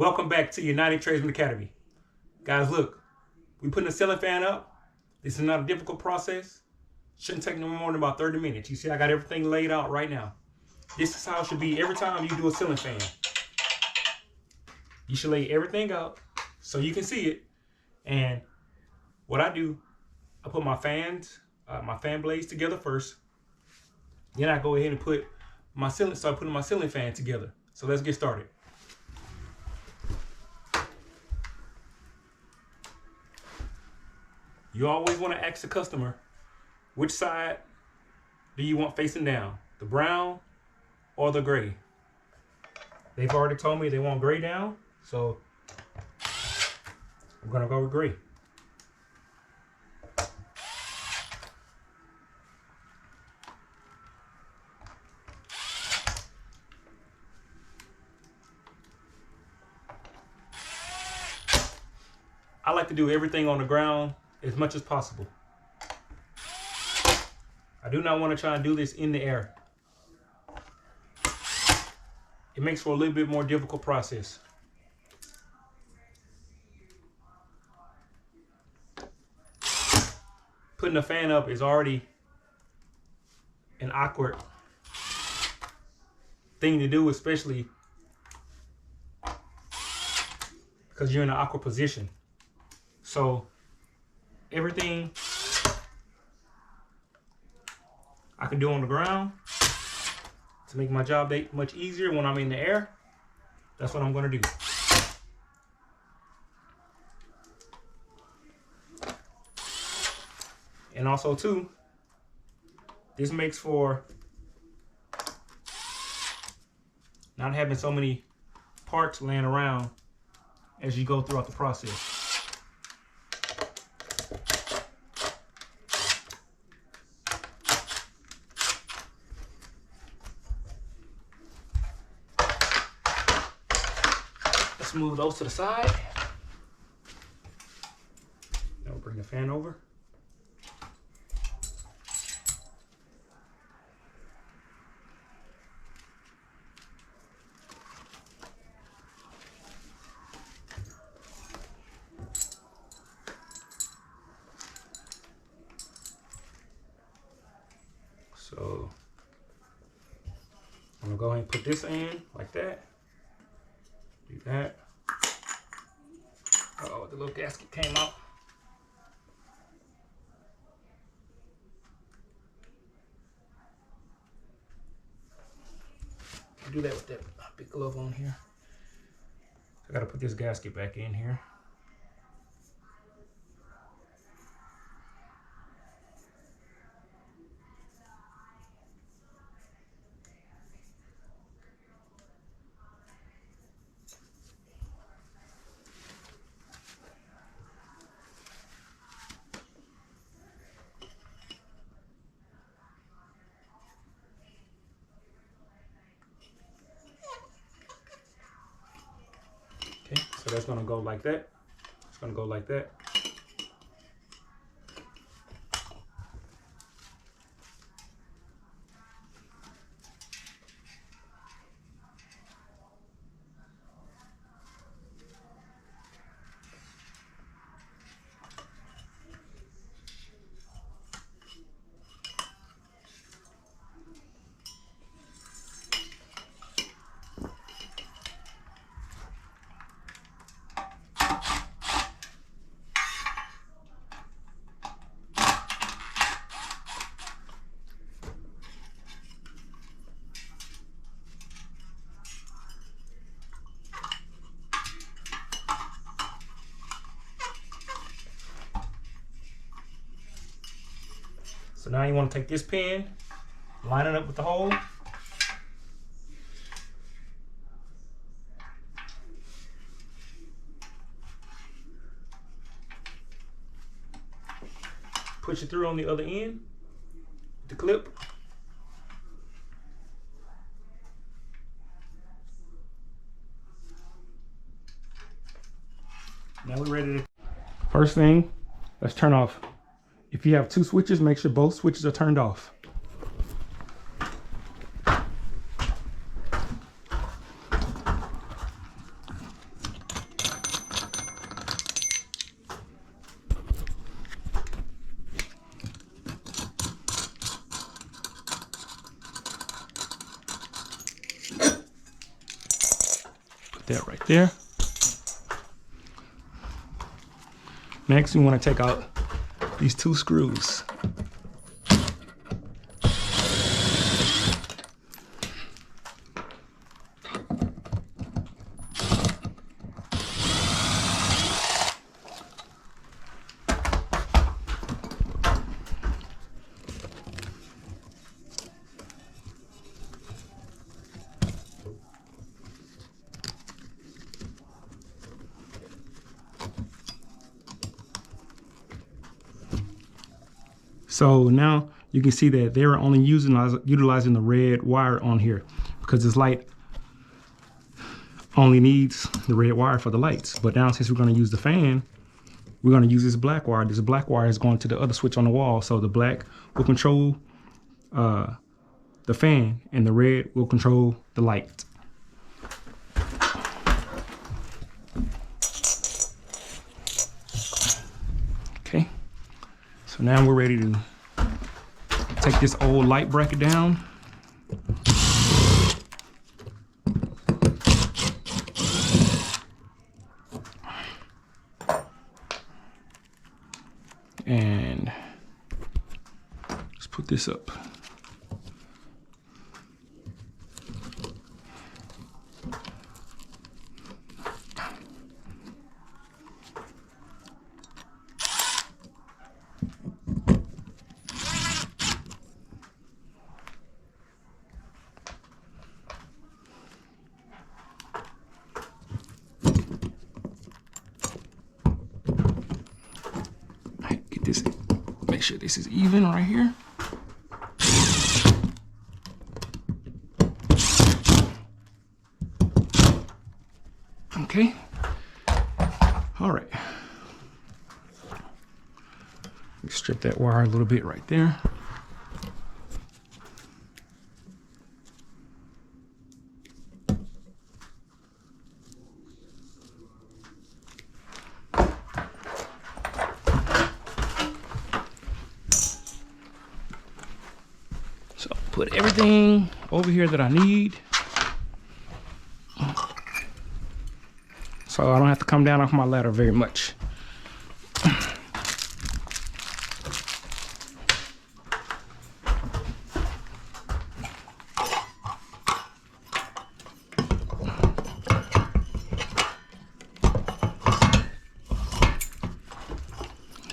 Welcome back to United Tradesman Academy. Guys, look, we putting a ceiling fan up. This is not a difficult process. Shouldn't take no more than about 30 minutes. You see, I got everything laid out right now. This is how it should be every time you do a ceiling fan. You should lay everything out so you can see it. And what I do, I put my fan blades together first. Then I go ahead and start putting my ceiling fan together. So let's get started. You always want to ask the customer, which side do you want facing down? The brown or the gray? They've already told me they want gray down, so I'm going to go with gray. I like to do everything on the ground as much as possible. I do not want to try and do this in the air. It makes for a little bit more difficult process. Putting the fan up is already an awkward thing to do, especially because you're in an awkward position. So everything I can do on the ground to make my job much easier when I'm in the air, that's what I'm going to do. And also too, this makes for not having so many parts laying around as you go throughout the process. Let's move those to the side. Now we'll bring the fan over. So I'm gonna go ahead and put this in like that. Do that. Oh, the little gasket came out. Do that with that big glove on here. I gotta put this gasket back in here. Okay, so that's gonna go like that. It's gonna go like that. So now you want to take this pin, line it up with the hole. Push it through on the other end, the clip. Now we're ready to... First thing, let's turn off. If you have two switches, make sure both switches are turned off. that right there. Next, we want to take out these 2 screws. So now you can see that they're only utilizing the red wire on here because this light only needs the red wire for the lights. But now since we're going to use the fan, we're going to use this black wire. This black wire is going to the other switch on the wall. So the black will control the fan and the red will control the light. Okay, so now we're ready to take this old light bracket down. And let's put this up. Make sure this is even right here. Okay. All right. Strip that wire a little bit right there. So put everything over here that I need. So I don't have to come down off my ladder very much.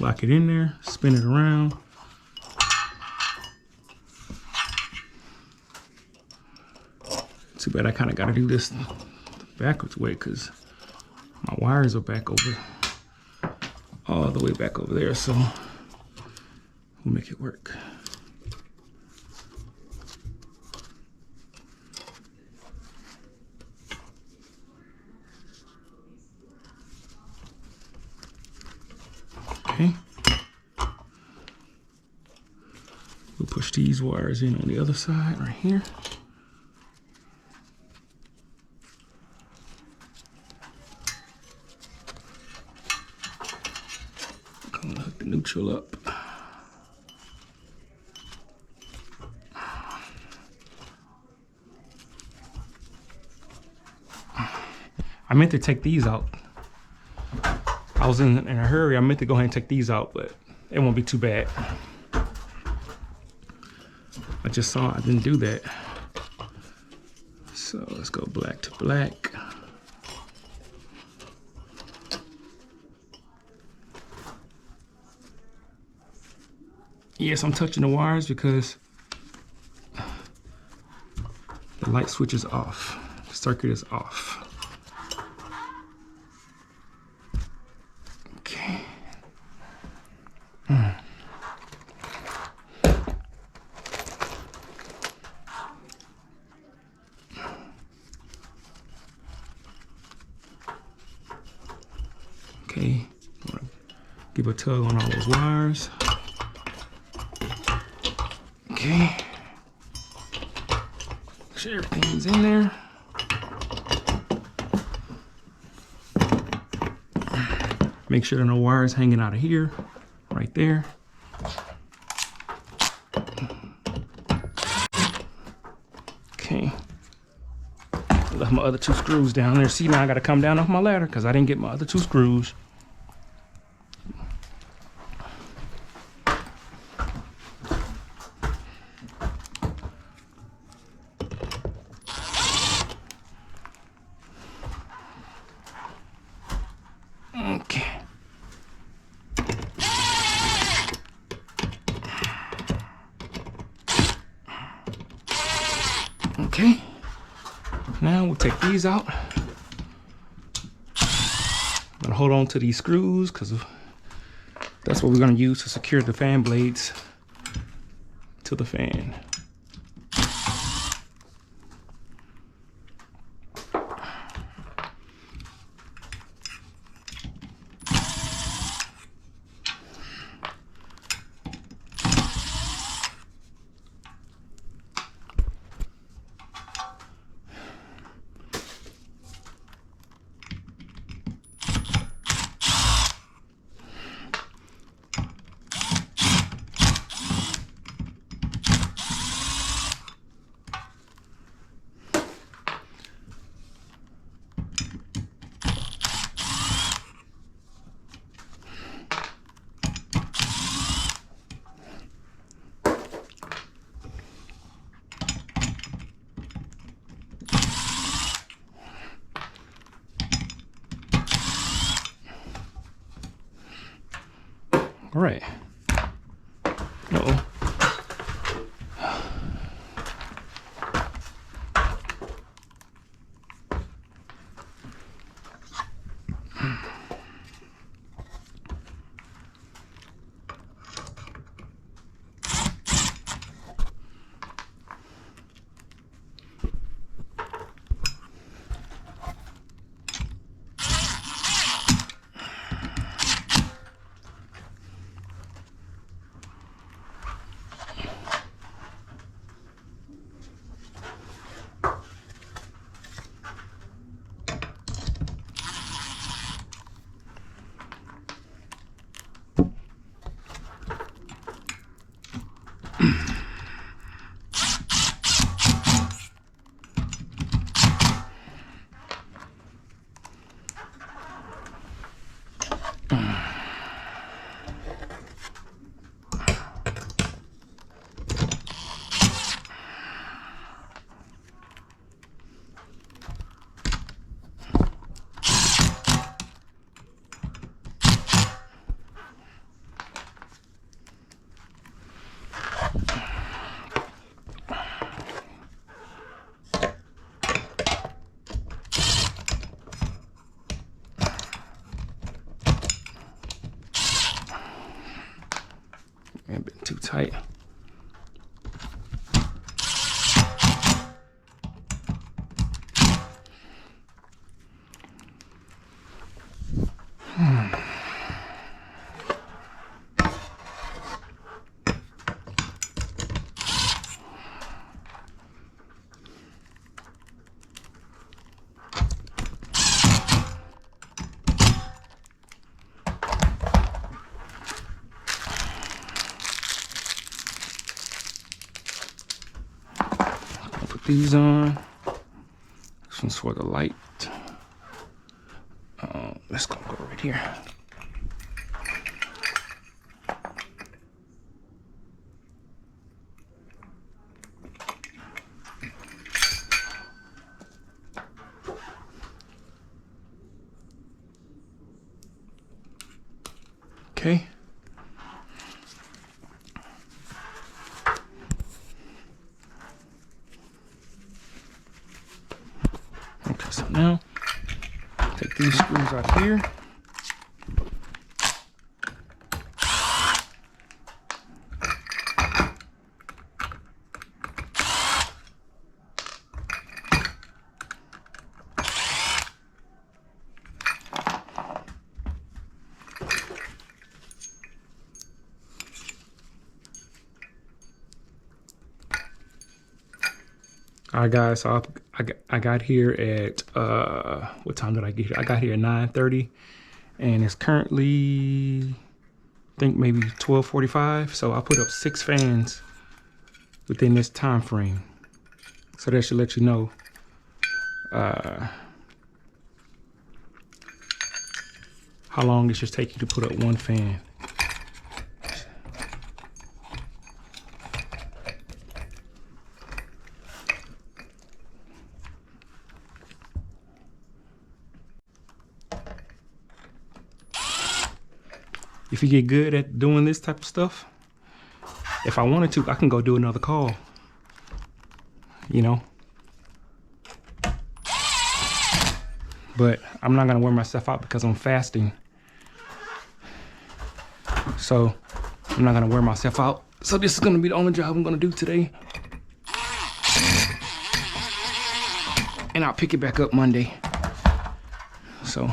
Lock it in there, spin it around. Too bad I kind of got to do this the backwards way because my wires are back over, all the way back over there, so we'll make it work. Okay. We'll push these wires in on the other side right here. Gonna hook the neutral up. I meant to take these out. I was in a hurry. I meant to go ahead and take these out, but it won't be too bad. I just saw I didn't do that. So let's go black to black. Yes, I'm touching the wires because the light switch is off. The circuit is off. Okay. Okay, give a tug on all those wires. Okay, make sure everything's in there. Make sure there are no wires hanging out of here, right there. Okay, left my other 2 screws down there. See, now I gotta come down off my ladder because I didn't get my other 2 screws. Okay. Okay. Now we'll take these out. I'm gonna hold on to these screws because that's what we're gonna use to secure the fan blades to the fan. All right. Uh-oh. A bit too tight. These on. This one's for the light. Let's go right here. Okay. Okay, so now take these screws out here. All right, guys, so I got here at, what time did I get here? I got here at 9:30, and it's currently, I think maybe 12:45. So I put up 6 fans within this time frame. So that should let you know how long it should take you to put up one fan. If you get good at doing this type of stuff, if I wanted to, I can go do another call, you know. But I'm not gonna wear myself out because I'm fasting. So I'm not gonna wear myself out. So this is gonna be the only job I'm gonna do today. And I'll pick it back up Monday. So.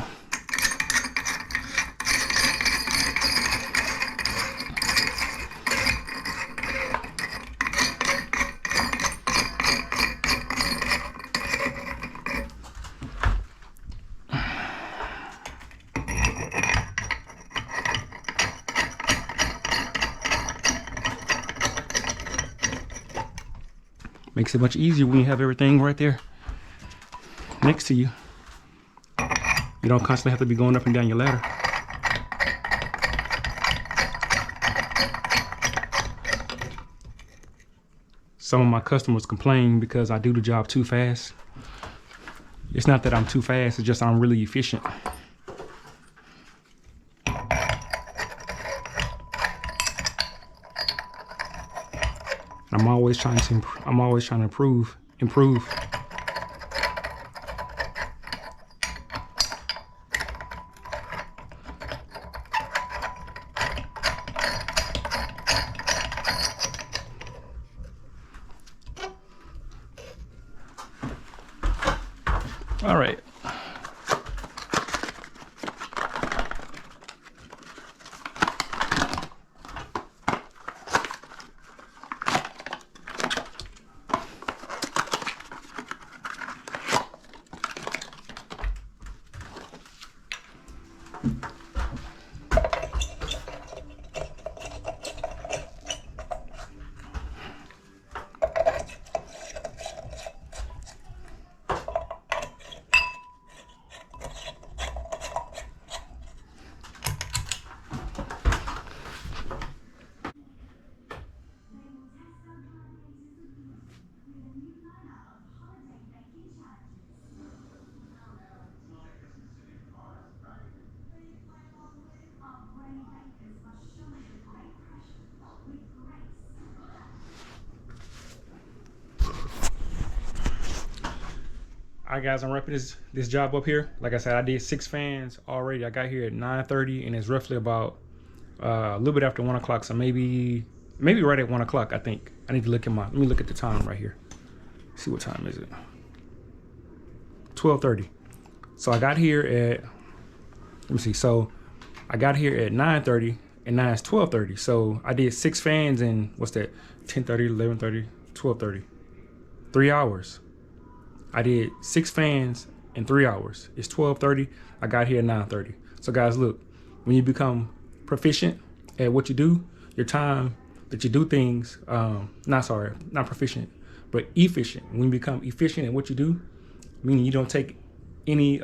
Makes it much easier when you have everything right there next to you. You don't constantly have to be going up and down your ladder. Some of my customers complain because I do the job too fast. It's not that I'm too fast, it's just I'm really efficient. I'm always trying to improve. All right. All right, guys, I'm wrapping this job up here. Like I said, I did 6 fans already. I got here at 9:30, and it's roughly about a little bit after 1 o'clock. So maybe right at 1 o'clock. I think I need to look at let me look at the time right here. See what time is it? 12:30. So I got here at, let me see. So I got here at 9:30, and now it's 12:30. So I did 6 fans in, what's that? 10:30, 11:30, 12:30. 3 hours. I did 6 fans in 3 hours. It's 12:30. I got here at 9:30. So guys, look, when you become proficient at what you do, your time that you do things, not proficient, but efficient. When you become efficient at what you do, meaning you don't take any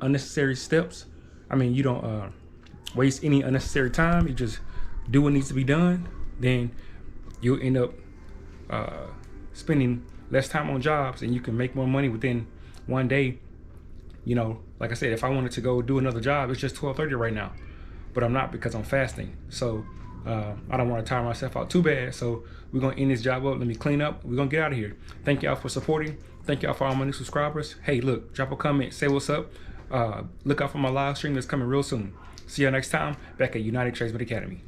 unnecessary steps. I mean, you don't waste any unnecessary time. You just do what needs to be done. Then you'll end up spending less time on jobs, and you can make more money within one day. You know, like I said, if I wanted to go do another job, it's just 12:30 right now, but I'm not because I'm fasting. So I don't want to tire myself out too bad. So we're gonna end this job up. Let me clean up. We're gonna get out of here. Thank y'all for supporting. Thank y'all for all my new subscribers. Hey, look, drop a comment, say what's up. Look out for my live stream that's coming real soon. See y'all next time back at United Tradesmen Academy.